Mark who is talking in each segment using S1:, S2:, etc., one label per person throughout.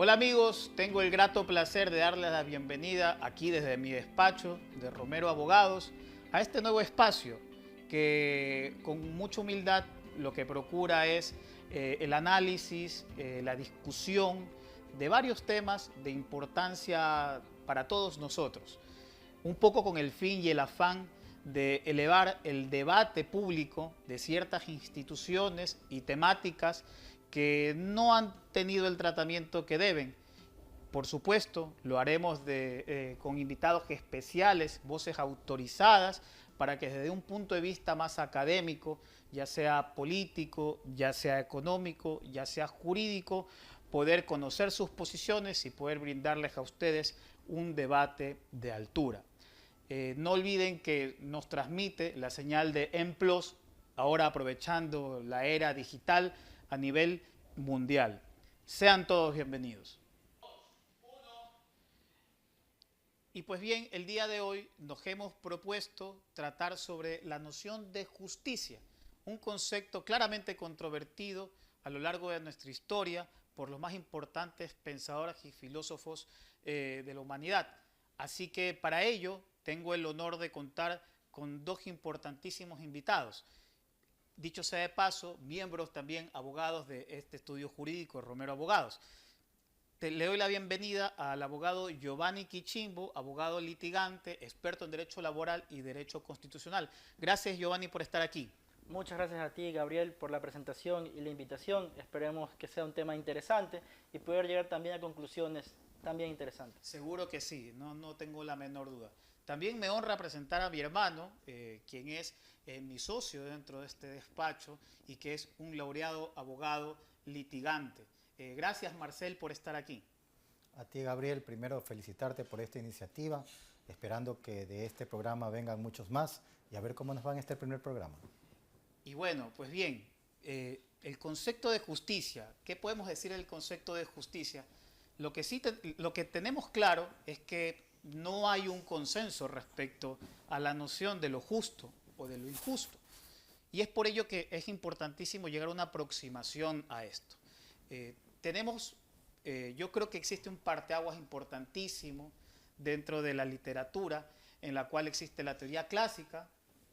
S1: Hola amigos, tengo el grato placer de darles la bienvenida aquí desde mi despacho de Romero Abogados a este nuevo espacio que con mucha humildad lo que procura es el análisis, la discusión de varios temas de importancia para todos nosotros, un poco con el fin y el afán de elevar el debate público de ciertas instituciones y temáticas que no han tenido el tratamiento que deben. Por supuesto, lo haremos con invitados especiales, voces autorizadas, para que desde un punto de vista más académico, ya sea político, ya sea económico, ya sea jurídico, poder conocer sus posiciones y poder brindarles a ustedes un debate de altura. No olviden que nos transmite la señal de M+, ahora aprovechando la era digital a nivel mundial. Sean todos bienvenidos. Y pues bien, el día de hoy nos hemos propuesto tratar sobre la noción de justicia, un concepto claramente controvertido a lo largo de nuestra historia por los más importantes pensadores y filósofos de la humanidad. Así que para ello tengo el honor de contar con dos importantísimos invitados. Dicho sea de paso, miembros también abogados de este estudio jurídico, Romero Abogados. Le doy la bienvenida al abogado Giovanni Quichimbo, abogado litigante, experto en Derecho Laboral y Derecho Constitucional. Gracias, Giovanni, por estar aquí.
S2: Muchas gracias a ti, Gabriel, por la presentación y la invitación. Esperemos que sea un tema interesante y poder llegar también a conclusiones también interesantes.
S1: Seguro que sí, no tengo la menor duda. También me honra presentar a mi hermano, quien es mi socio dentro de este despacho y que es un laureado abogado litigante. Gracias, Marcel, por estar aquí.
S3: A ti, Gabriel, primero felicitarte por esta iniciativa, esperando que de este programa vengan muchos más y a ver cómo nos va en este primer programa.
S1: Y bueno, pues bien, el concepto de justicia, ¿qué podemos decir del concepto de justicia? Lo que tenemos claro es que no hay un consenso respecto a la noción de lo justo o de lo injusto. Y es por ello que es importantísimo llegar a una aproximación a esto. Yo creo que existe un parteaguas importantísimo dentro de la literatura, en la cual existe la teoría clásica,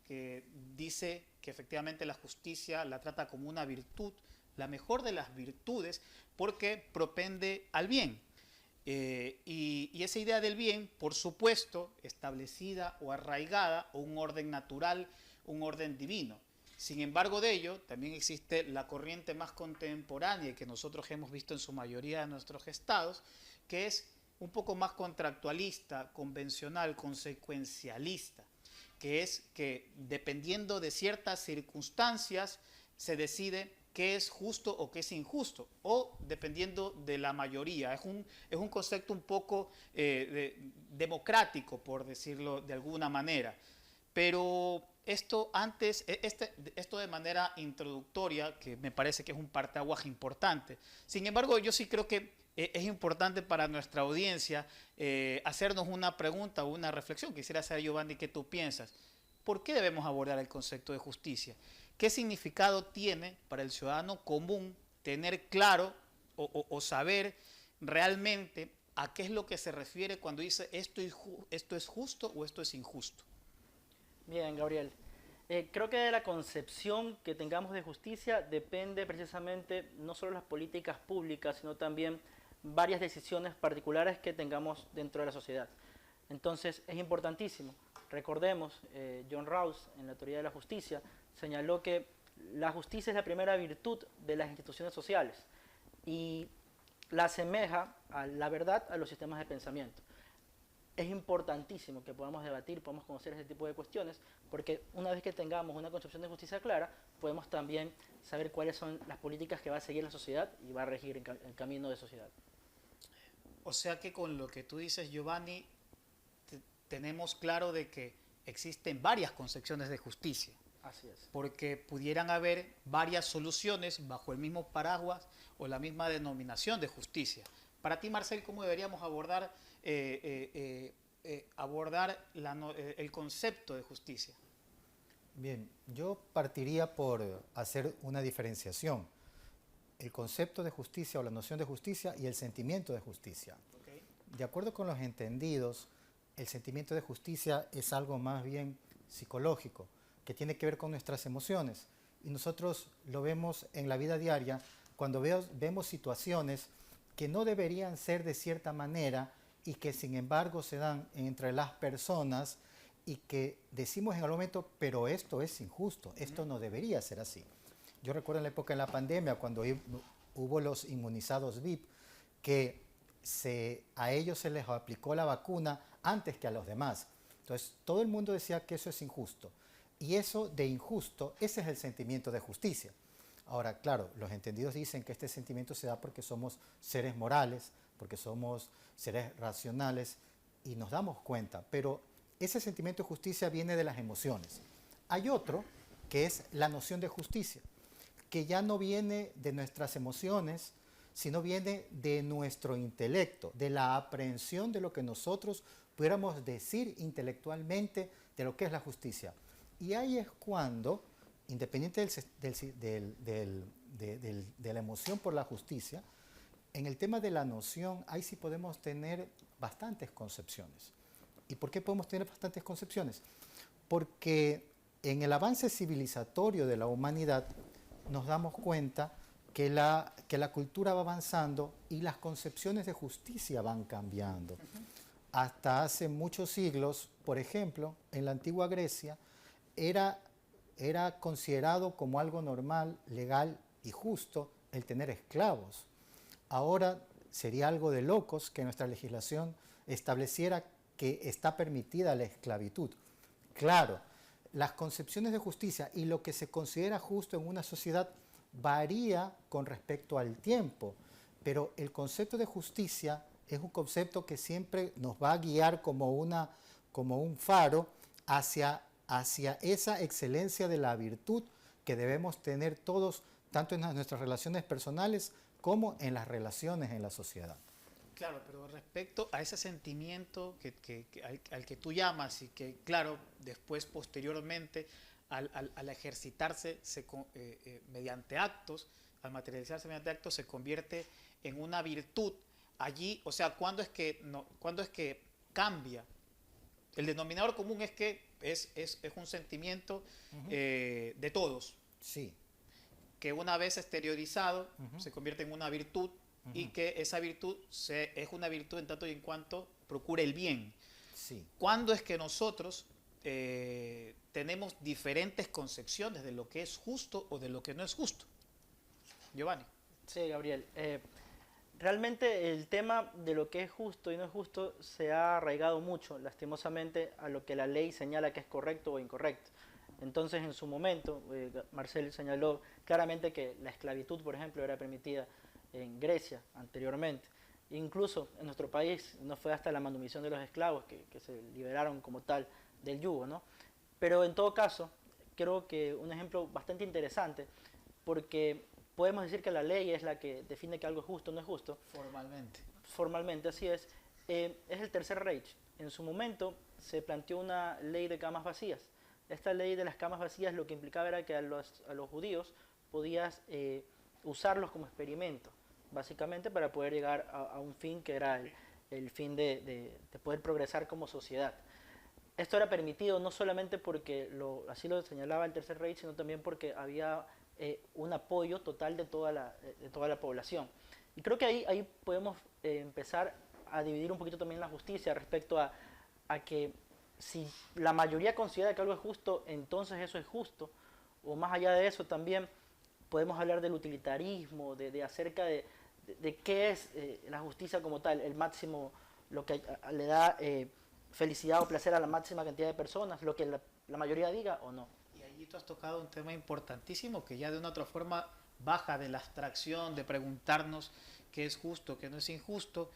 S1: que dice que efectivamente la justicia la trata como una virtud, la mejor de las virtudes, porque propende al bien. Y esa idea del bien, por supuesto, establecida o arraigada, o un orden natural, un orden divino. Sin embargo de ello, también existe la corriente más contemporánea que nosotros hemos visto en su mayoría de nuestros estados, que es un poco más contractualista, convencional, consecuencialista, que es que dependiendo de ciertas circunstancias se decide qué es justo o qué es injusto, o dependiendo de la mayoría. Es un concepto un poco democrático, por decirlo de alguna manera. Pero esto de manera introductoria, que me parece que es un parteaguas importante. Sin embargo, yo sí creo que es importante para nuestra audiencia hacernos una pregunta o una reflexión. Quisiera saber, Giovanni, ¿qué tú piensas? ¿Por qué debemos abordar el concepto de justicia? ¿Qué significado tiene para el ciudadano común tener claro o saber realmente a qué es lo que se refiere cuando dice esto es justo o esto es injusto?
S2: Bien, Gabriel. Creo que de la concepción que tengamos de justicia depende precisamente no solo las políticas públicas, sino también varias decisiones particulares que tengamos dentro de la sociedad. Entonces es importantísimo. Recordemos, John Rawls, en la teoría de la justicia, señaló que la justicia es la primera virtud de las instituciones sociales y la asemeja a la verdad a los sistemas de pensamiento. Es importantísimo que podamos debatir, podamos conocer ese tipo de cuestiones, porque una vez que tengamos una concepción de justicia clara, podemos también saber cuáles son las políticas que va a seguir la sociedad y va a regir el camino de sociedad.
S1: O sea que con lo que tú dices, Giovanni, tenemos claro de que existen varias concepciones de justicia.
S2: Así es.
S1: Porque pudieran haber varias soluciones bajo el mismo paraguas o la misma denominación de justicia. Para ti, Marcel, ¿cómo deberíamos abordar el concepto de justicia?
S3: Bien, yo partiría por hacer una diferenciación. el concepto de justicia o la noción de justicia y el sentimiento de justicia.
S1: Okay.
S3: De acuerdo con los entendidos, el sentimiento de justicia es algo más bien psicológico, que tiene que ver con nuestras emociones. Y nosotros lo vemos en la vida diaria cuando vemos situaciones que no deberían ser de cierta manera y que sin embargo se dan entre las personas y que decimos en algún momento, pero esto es injusto, esto no debería ser así. Yo recuerdo en la época de la pandemia cuando hubo los inmunizados VIP, que a ellos se les aplicó la vacuna antes que a los demás. Entonces todo el mundo decía que eso es injusto. Y eso de injusto, ese es el sentimiento de justicia. Ahora, claro, los entendidos dicen que este sentimiento se da porque somos seres morales, porque somos seres racionales y nos damos cuenta, pero ese sentimiento de justicia viene de las emociones. Hay otro que es la noción de justicia, que ya no viene de nuestras emociones, sino viene de nuestro intelecto, de la aprehensión de lo que nosotros pudiéramos decir intelectualmente de lo que es la justicia. Y ahí es cuando, independiente de la emoción por la justicia, en el tema de la noción, ahí sí podemos tener bastantes concepciones. ¿Y por qué podemos tener bastantes concepciones? Porque en el avance civilizatorio de la humanidad nos damos cuenta que la cultura va avanzando y las concepciones de justicia van cambiando. Hasta hace muchos siglos, por ejemplo, en la antigua Grecia, era considerado como algo normal, legal y justo el tener esclavos. Ahora sería algo de locos que nuestra legislación estableciera que está permitida la esclavitud. Claro, las concepciones de justicia y lo que se considera justo en una sociedad varía con respecto al tiempo, pero el concepto de justicia es un concepto que siempre nos va a guiar como un faro hacia esa excelencia de la virtud que debemos tener todos, tanto en nuestras relaciones personales como en las relaciones en la sociedad.
S1: Claro, pero respecto a ese sentimiento al que tú llamas y que, claro, después, posteriormente, al ejercitarse mediante actos, al materializarse mediante actos, se convierte en una virtud. Allí, o sea, ¿cuándo es que cambia? El denominador común es que es un sentimiento de todos.
S3: Sí.
S1: Que una vez exteriorizado se convierte en una virtud y que esa virtud es una virtud en tanto y en cuanto procura el bien.
S3: Sí.
S1: ¿Cuándo es que nosotros tenemos diferentes concepciones de lo que es justo o de lo que no es justo? Giovanni.
S2: Sí, Gabriel. Realmente el tema de lo que es justo y no es justo se ha arraigado mucho, lastimosamente, a lo que la ley señala que es correcto o incorrecto. Entonces, en su momento, Marcel señaló claramente que la esclavitud, por ejemplo, era permitida en Grecia anteriormente. Incluso en nuestro país no fue hasta la manumisión de los esclavos que se liberaron como tal del yugo, ¿no? Pero en todo caso, creo que un ejemplo bastante interesante, porque podemos decir que la ley es la que define que algo es justo o no es justo.
S1: Formalmente.
S2: Formalmente, así es el Tercer Reich. En su momento se planteó una ley de camas vacías. Esta ley de las camas vacías lo que implicaba era que a los judíos podías usarlos como experimento, básicamente para poder llegar a un fin que era el fin de poder progresar como sociedad. Esto era permitido no solamente porque así lo señalaba el Tercer Reich, sino también porque había un apoyo total de toda la población. Y creo que ahí podemos empezar a dividir un poquito también la justicia respecto a que si la mayoría considera que algo es justo, entonces eso es justo, o más allá de eso también podemos hablar del utilitarismo, de acerca de qué es la justicia como tal, el máximo, lo que le da felicidad o placer a la máxima cantidad de personas, lo que la mayoría diga o no.
S1: Y allí tú has tocado un tema importantísimo que ya de una otra forma baja de la abstracción, de preguntarnos qué es justo, qué no es injusto,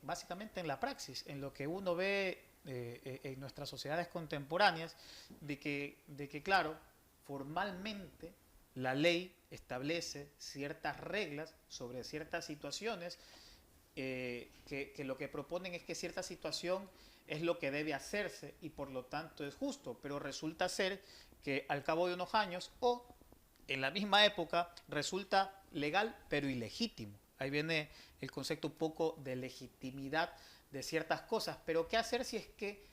S1: básicamente en la praxis, en lo que uno ve en nuestras sociedades contemporáneas, de que claro, formalmente la ley establece ciertas reglas sobre ciertas situaciones que lo que proponen es que cierta situación es lo que debe hacerse y por lo tanto es justo, pero resulta ser que al cabo de unos años o en la misma época resulta legal pero ilegítimo. Ahí viene el concepto un poco de legitimidad de ciertas cosas. Pero ¿qué hacer si es que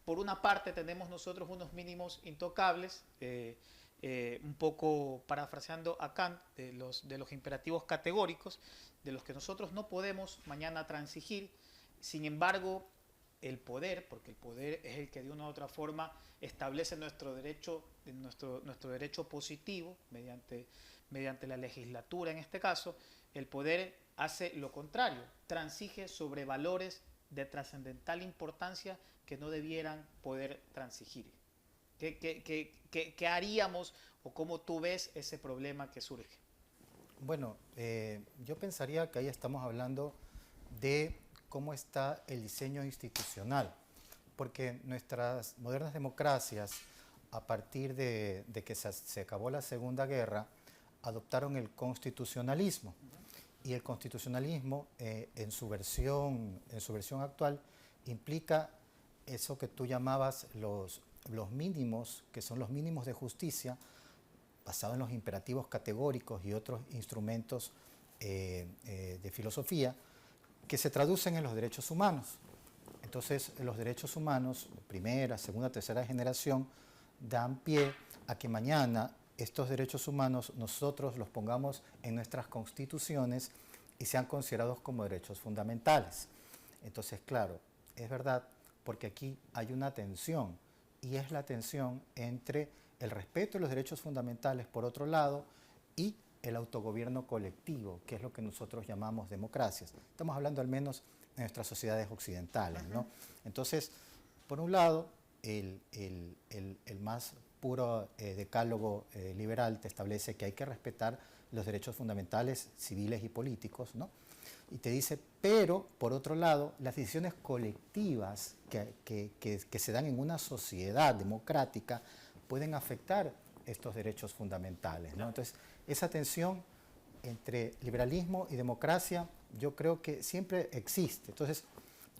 S1: por una parte tenemos nosotros unos mínimos intocables, un poco parafraseando a Kant, de los imperativos categóricos, de los que nosotros no podemos mañana transigir? Sin embargo, el poder, porque el poder es el que de una u otra forma establece nuestro derecho positivo, mediante la legislatura en este caso, el poder hace lo contrario, transige sobre valores de trascendental importancia que no debieran poder transigir. ¿Qué haríamos o cómo tú ves ese problema que surge?
S3: Bueno, yo pensaría que ahí estamos hablando de cómo está el diseño institucional, porque nuestras modernas democracias, a partir de que se acabó la Segunda Guerra, adoptaron el constitucionalismo. Y el constitucionalismo, en su versión actual, implica eso que tú llamabas los mínimos, que son los mínimos de justicia, basado en los imperativos categóricos y otros instrumentos de filosofía, que se traducen en los derechos humanos. Entonces, los derechos humanos, primera, segunda, tercera generación, dan pie a que mañana estos derechos humanos nosotros los pongamos en nuestras constituciones y sean considerados como derechos fundamentales. Entonces, claro, es verdad, porque aquí hay una tensión, y es la tensión entre el respeto de los derechos fundamentales, por otro lado, y el autogobierno colectivo, que es lo que nosotros llamamos democracias. Estamos hablando al menos en nuestras sociedades occidentales, ¿no? Entonces, por un lado, el más puro decálogo liberal te establece que hay que respetar los derechos fundamentales civiles y políticos, ¿no? Y te dice, pero, por otro lado, las decisiones colectivas que se dan en una sociedad democrática pueden afectar estos derechos fundamentales, ¿no? Entonces, esa tensión entre liberalismo y democracia yo creo que siempre existe. Entonces,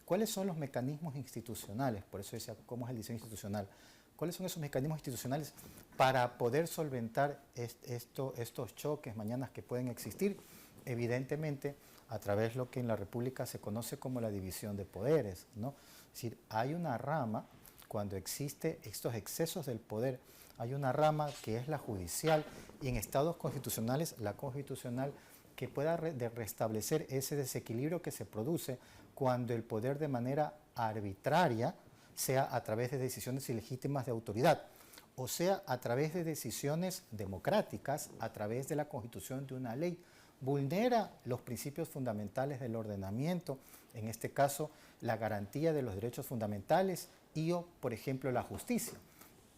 S3: ¿cuáles son los mecanismos institucionales? Por eso decía, ¿cómo es el diseño institucional? ¿Cuáles son esos mecanismos institucionales para poder solventar estos choques mañanas que pueden existir? Evidentemente, a través de lo que en la República se conoce como la división de poderes, ¿no? Es decir, hay una rama, cuando existe estos excesos del poder, hay una rama que es la judicial, y en estados constitucionales, la constitucional, que pueda restablecer ese desequilibrio que se produce cuando el poder de manera arbitraria, sea a través de decisiones ilegítimas de autoridad, o sea a través de decisiones democráticas, a través de la constitución de una ley, vulnera los principios fundamentales del ordenamiento, en este caso la garantía de los derechos fundamentales y o, por ejemplo, la justicia.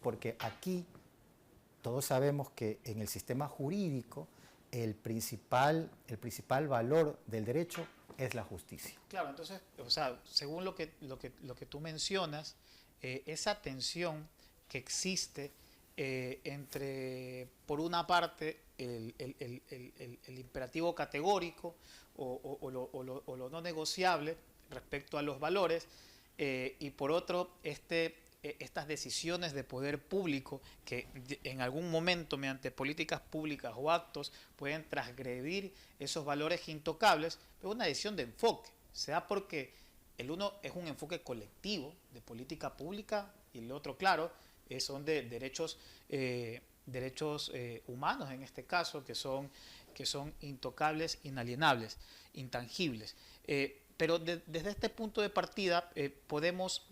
S3: Porque aquí todos sabemos que en el sistema jurídico el principal valor del derecho es la justicia.
S1: Claro, entonces, o sea, según lo que tú mencionas, esa tensión que existe entre, por una parte, el imperativo categórico o lo no negociable respecto a los valores, y por otro, estas decisiones de poder público que en algún momento, mediante políticas públicas o actos, pueden transgredir esos valores intocables, pero una decisión de enfoque, sea porque el uno es un enfoque colectivo de política pública y el otro, claro, son de derechos humanos en este caso, que son intocables, inalienables, intangibles. Pero desde este punto de partida podemos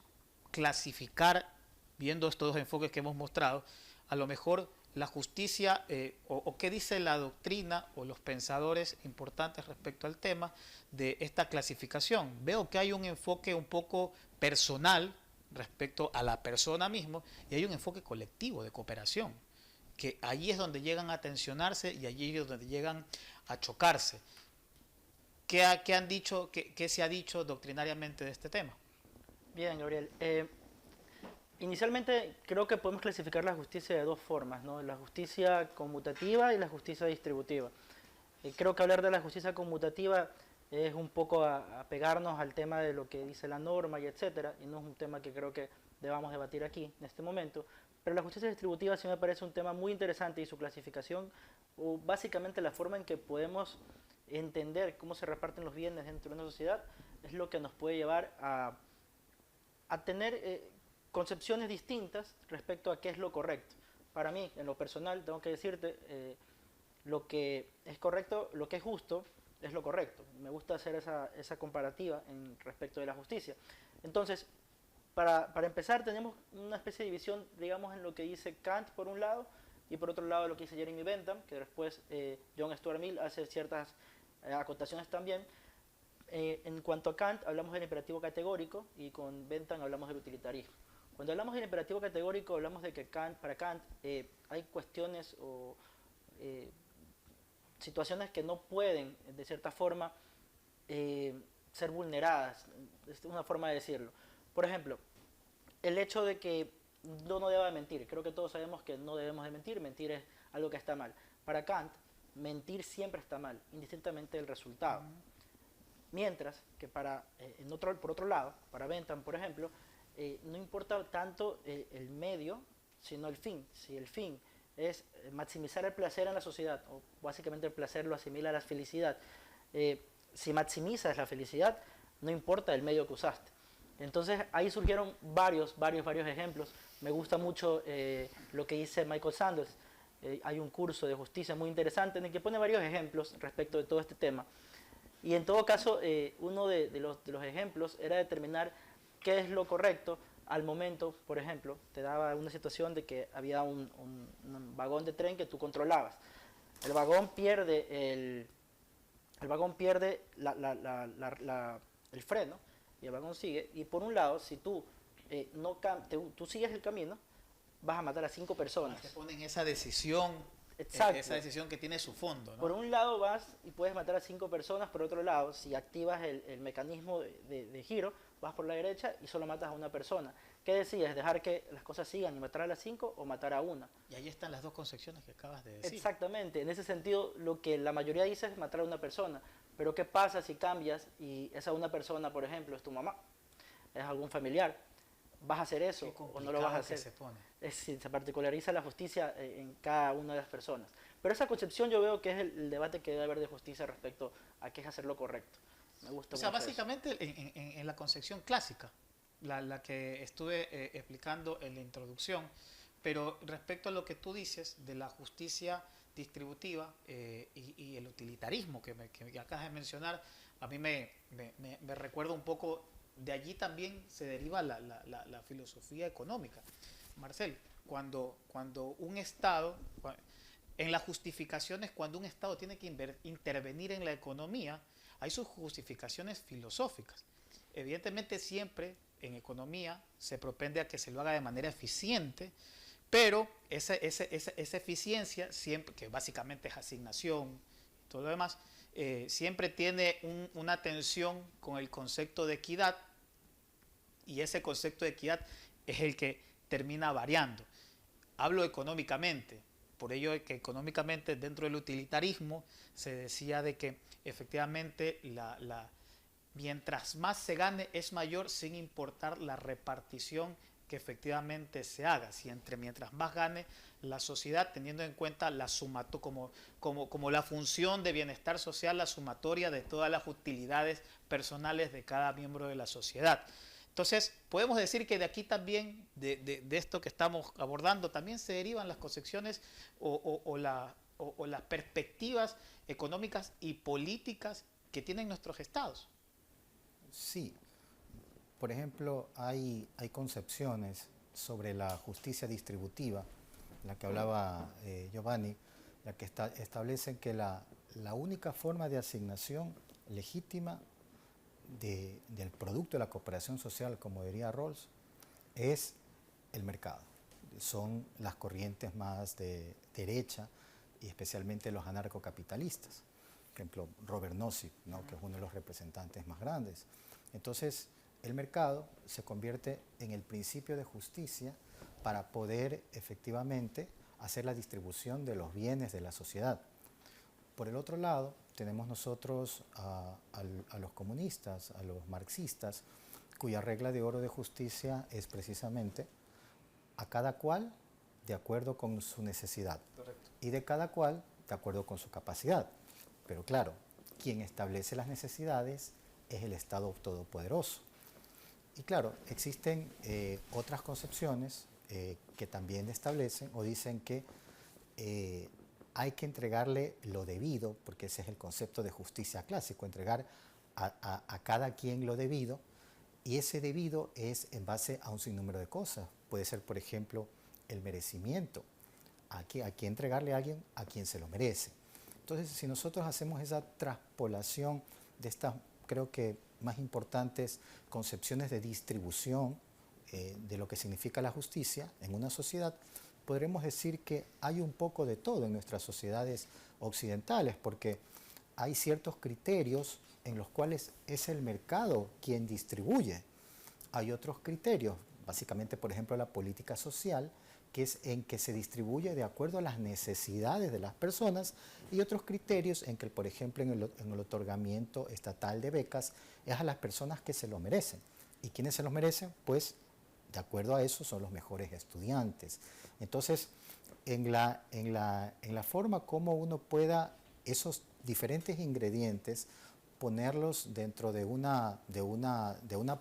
S1: clasificar, viendo estos dos enfoques que hemos mostrado, a lo mejor la justicia o qué dice la doctrina o los pensadores importantes respecto al tema de esta clasificación. Veo que hay un enfoque un poco personal respecto a la persona misma y hay un enfoque colectivo de cooperación, que allí es donde llegan a tensionarse y allí es donde llegan a chocarse. ¿Qué han dicho, qué se ha dicho doctrinariamente de este tema?
S2: Bien, Gabriel. Inicialmente creo que podemos clasificar la justicia de dos formas, ¿no? La justicia conmutativa y la justicia distributiva. Creo que hablar de la justicia conmutativa es un poco apegarnos al tema de lo que dice la norma y etcétera, y no es un tema que creo que debamos debatir aquí en este momento, Pero la justicia distributiva sí me parece un tema muy interesante y su clasificación, o básicamente la forma en que podemos entender cómo se reparten los bienes dentro de una sociedad, es lo que nos puede llevar a tener concepciones distintas respecto a qué es lo correcto. Para mí, en lo personal, tengo que decirte, lo que es correcto, lo que es justo, es lo correcto. Me gusta hacer esa comparativa en respecto de la justicia. Entonces, para empezar, tenemos una especie de división, digamos, en lo que dice Kant por un lado, y por otro lado lo que dice Jeremy Bentham, que después John Stuart Mill hace ciertas acotaciones también. En cuanto a Kant, hablamos del imperativo categórico y con Bentham hablamos del utilitarismo. Cuando hablamos del imperativo categórico, hablamos de que para Kant hay cuestiones o situaciones que no pueden, de cierta forma, ser vulneradas. Es una forma de decirlo. Por ejemplo, el hecho de que no deba mentir. Creo que todos sabemos que no debemos de mentir. Mentir es algo que está mal. Para Kant, mentir siempre está mal, indistintamente del resultado. Mientras que por otro lado, para Bentham, por ejemplo, no importa tanto el medio, sino el fin. Si el fin es maximizar el placer en la sociedad, o básicamente el placer lo asimila a la felicidad, si maximizas la felicidad, no importa el medio que usaste. Entonces ahí surgieron varios ejemplos. Me gusta mucho lo que dice Michael Sanders. Hay un curso de justicia muy interesante en el que pone varios ejemplos respecto de todo este tema. Y en todo caso, uno de los ejemplos era determinar qué es lo correcto al momento. Por ejemplo, te daba una situación de que había un vagón de tren que tú controlabas. El vagón pierde el freno y el vagón sigue. Y por un lado, si tú tú sigues el camino, vas a matar a 5 personas.
S1: Te ponen esa decisión.
S2: Exacto.
S1: Esa decisión que tiene su fondo, ¿no?
S2: Por un lado vas y puedes matar a 5 personas, por otro lado, si activas el mecanismo de giro, vas por la derecha y solo matas a una persona. ¿Qué decides? ¿Dejar que las cosas sigan y matar a las 5 o matar a una?
S1: Y ahí están las dos concepciones que acabas de decir.
S2: Exactamente. En ese sentido, lo que la mayoría dice es matar a una persona. Pero ¿qué pasa si cambias y esa una persona, por ejemplo, es tu mamá? Es algún familiar. ¿Vas a hacer eso o no lo vas a hacer? Se particulariza la justicia en cada una de las personas. Pero esa concepción yo veo que es el debate que debe haber de justicia respecto a qué es hacer lo correcto. Me gusta mucho.
S1: O sea, básicamente en la concepción clásica, la que estuve explicando en la introducción, pero respecto a lo que tú dices de la justicia distributiva y el utilitarismo que acabas de mencionar, a mí me recuerda un poco. De allí también se deriva la filosofía económica. Marcel, cuando un Estado, en las justificaciones, cuando un Estado tiene que intervenir en la economía, hay sus justificaciones filosóficas. Evidentemente siempre en economía se propende a que se lo haga de manera eficiente, pero esa eficiencia, siempre, que básicamente es asignación y todo lo demás, siempre tiene una tensión con el concepto de equidad, y ese concepto de equidad es el que termina variando. Hablo económicamente, por ello que económicamente dentro del utilitarismo se decía de que efectivamente mientras más se gane es mayor sin importar la repartición que efectivamente se haga. Mientras más gane la sociedad, teniendo en cuenta como la función de bienestar social, la sumatoria de todas las utilidades personales de cada miembro de la sociedad. Entonces, podemos decir que de aquí también, de esto que estamos abordando, también se derivan las concepciones o las perspectivas económicas y políticas que tienen nuestros estados.
S3: Sí. Por ejemplo, hay concepciones sobre la justicia distributiva, la que hablaba Giovanni, la que establecen que la única forma de asignación legítima del producto de la cooperación social, como diría Rawls, es el mercado. Son las corrientes más de derecha y especialmente los anarcocapitalistas. Por ejemplo, Robert Nozick, ¿no?, que es uno de los representantes más grandes. Entonces, el mercado se convierte en el principio de justicia para poder efectivamente hacer la distribución de los bienes de la sociedad. Por el otro lado, tenemos nosotros a los comunistas, a los marxistas, cuya regla de oro de justicia es precisamente a cada cual de acuerdo con su necesidad.
S1: Correcto.
S3: Y de cada cual de acuerdo con su capacidad. Pero claro, quien establece las necesidades es el Estado todopoderoso. Y claro, existen otras concepciones que también establecen o dicen que hay que entregarle lo debido, porque ese es el concepto de justicia clásico, entregar a cada quien lo debido, y ese debido es en base a un sinnúmero de cosas. Puede ser, por ejemplo, el merecimiento. Aquí hay que entregarle a alguien a quien se lo merece. Entonces, si nosotros hacemos esa traspolación de estas, creo que más importantes concepciones de distribución de lo que significa la justicia en una sociedad, podremos decir que hay un poco de todo en nuestras sociedades occidentales, porque hay ciertos criterios en los cuales es el mercado quien distribuye. Hay otros criterios, básicamente, por ejemplo, la política social, que es en que se distribuye de acuerdo a las necesidades de las personas, y otros criterios en que, por ejemplo, en el otorgamiento estatal de becas, es a las personas que se lo merecen. ¿Y quiénes se los merecen? Pues, de acuerdo a eso, son los mejores estudiantes. Entonces, en la forma como uno pueda esos diferentes ingredientes ponerlos dentro de una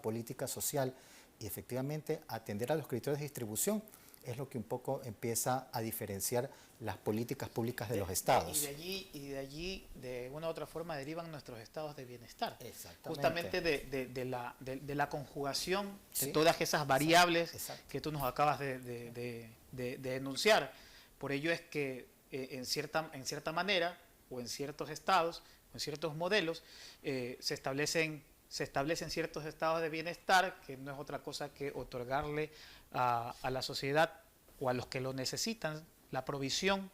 S3: política social y efectivamente atender a los criterios de distribución, es lo que un poco empieza a diferenciar las políticas públicas de los estados.
S1: Y de allí, de una u otra forma, derivan nuestros estados de bienestar.
S3: Exactamente.
S1: Justamente de la conjugación de
S3: Sí.
S1: todas esas variables
S3: Exacto.
S1: que tú nos acabas de enunciar. Por ello es que en cierta manera, o en ciertos estados, o en ciertos modelos, se establecen ciertos estados de bienestar, que no es otra cosa que otorgarle a la sociedad o a los que lo necesitan la provisión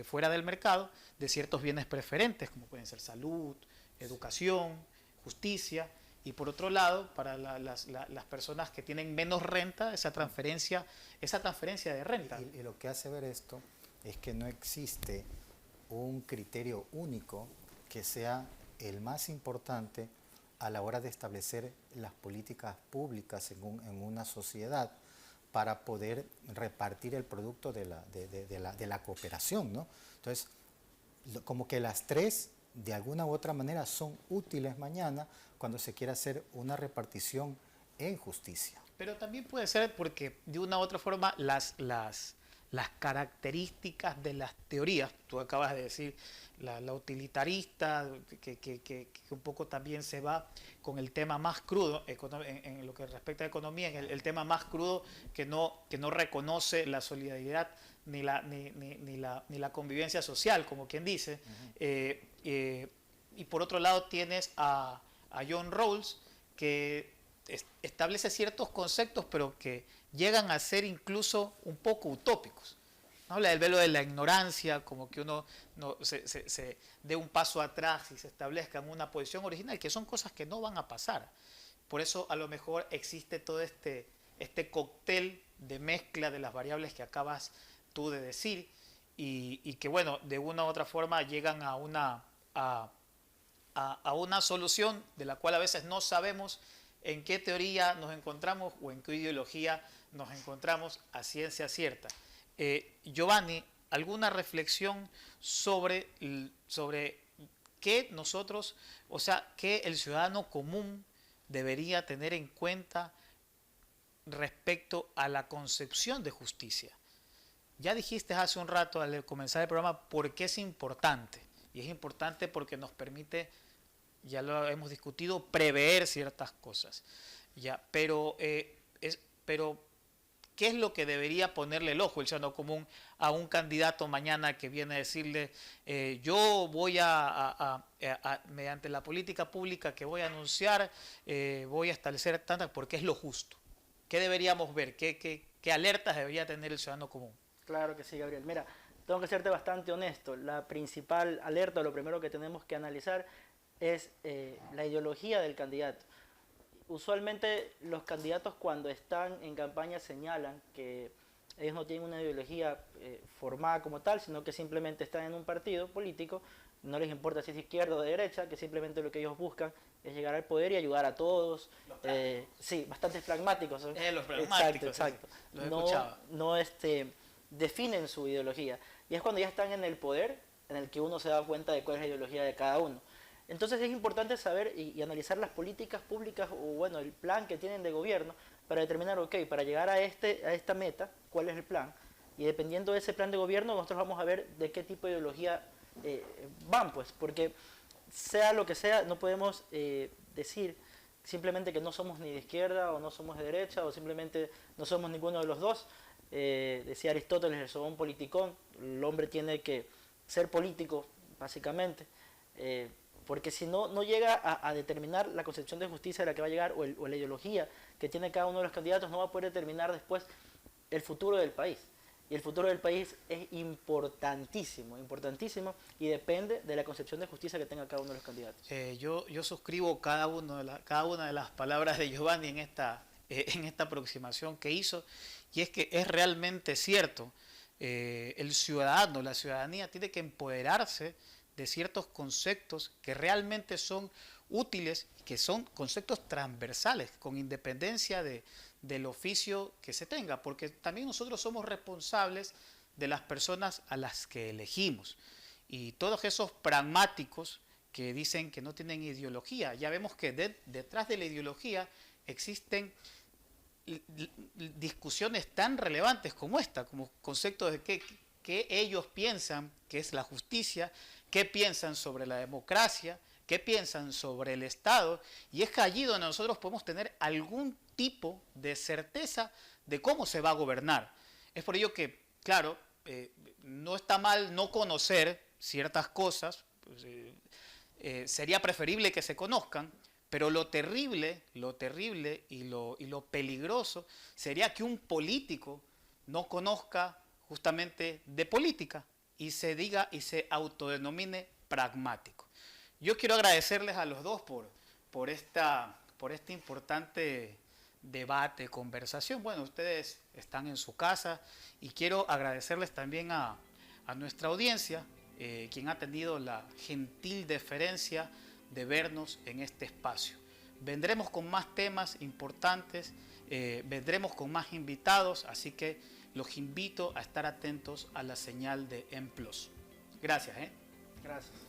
S1: fuera del mercado de ciertos bienes preferentes, como pueden ser salud, educación, justicia, y por otro lado, para las personas que tienen menos renta, esa transferencia de renta.
S3: Y lo que hace ver esto es que no existe un criterio único que sea el más importante a la hora de establecer las políticas públicas en una sociedad para poder repartir el producto de la cooperación, ¿no? Entonces, como que las tres, de alguna u otra manera, son útiles mañana cuando se quiera hacer una repartición en justicia.
S1: Pero también puede ser porque, de una u otra forma, las características de las teorías, tú acabas de decir, la utilitarista, que un poco también se va con el tema más crudo, en lo que respecta a economía, en el tema más crudo que no reconoce la solidaridad ni la convivencia social, como quien dice. Y por otro lado tienes a John Rawls, que establece ciertos conceptos, pero que llegan a ser incluso un poco utópicos. Habla del velo de la ignorancia, como que uno se dé un paso atrás y se establezca en una posición original, que son cosas que no van a pasar. Por eso a lo mejor existe todo este cóctel de mezcla de las variables que acabas tú de decir, y que, bueno, de una u otra forma llegan a una solución de la cual a veces no sabemos en qué teoría nos encontramos o en qué ideología nos encontramos a ciencia cierta. Giovanni, ¿alguna reflexión sobre qué nosotros, o sea, qué el ciudadano común debería tener en cuenta respecto a la concepción de justicia? Ya dijiste hace un rato al comenzar el programa por qué es importante. Y es importante porque nos permite, ya lo hemos discutido, prever ciertas cosas. Ya, pero ¿qué es lo que debería ponerle el ojo el ciudadano común a un candidato mañana que viene a decirle yo voy mediante la política pública que voy a anunciar, voy a establecer tantas, porque es lo justo? ¿Qué deberíamos ver? ¿Qué alertas debería tener el ciudadano común?
S2: Claro que sí, Gabriel. Mira, tengo que serte bastante honesto. La principal alerta, lo primero que tenemos que analizar es la ideología del candidato. Usualmente los candidatos, cuando están en campaña, señalan que ellos no tienen una ideología formada como tal, sino que simplemente están en un partido político, no les importa si es izquierda o de derecha, que simplemente lo que ellos buscan es llegar al poder y ayudar a todos. Sí, bastante pragmáticos.
S1: Los pragmáticos,
S2: exacto.
S1: Los escuchaba.
S2: No definen su ideología. Y es cuando ya están en el poder en el que uno se da cuenta de cuál es la ideología de cada uno. Entonces es importante saber y analizar las políticas públicas o bueno, el plan que tienen de gobierno para determinar, ok, para llegar a esta meta, cuál es el plan. Y dependiendo de ese plan de gobierno, nosotros vamos a ver de qué tipo de ideología van, pues, porque sea lo que sea, no podemos decir simplemente que no somos ni de izquierda o no somos de derecha o simplemente no somos ninguno de los dos. Decía Aristóteles, el sobón politicón, el hombre tiene que ser político, básicamente, porque si no, no llega a determinar la concepción de justicia de la que va a llegar o la ideología que tiene cada uno de los candidatos, no va a poder determinar después el futuro del país. Y el futuro del país es importantísimo, importantísimo, y depende de la concepción de justicia que tenga cada uno de los candidatos.
S1: Yo suscribo cada una de las palabras de Giovanni en esta aproximación que hizo, y es que es realmente cierto. El ciudadano, la ciudadanía tiene que empoderarse de ciertos conceptos que realmente son útiles, que son conceptos transversales, con independencia del oficio que se tenga, porque también nosotros somos responsables de las personas a las que elegimos. Y todos esos pragmáticos que dicen que no tienen ideología, ya vemos que detrás de la ideología existen discusiones tan relevantes como esta, como conceptos de qué ellos piensan que es la justicia, qué piensan sobre la democracia, qué piensan sobre el Estado, y es allí donde nosotros podemos tener algún tipo de certeza de cómo se va a gobernar. Es por ello que, claro, no está mal no conocer ciertas cosas, pues, sería preferible que se conozcan, pero lo terrible y lo peligroso sería que un político no conozca justamente de política y se diga y se autodenomine pragmático. Yo quiero agradecerles a los dos por este importante debate, conversación. Bueno, ustedes están en su casa y quiero agradecerles también a nuestra audiencia, quien ha tenido la gentil deferencia de vernos en este espacio. Vendremos con más temas importantes, vendremos con más invitados, así que los invito a estar atentos a la señal de M+. Gracias.
S2: Gracias.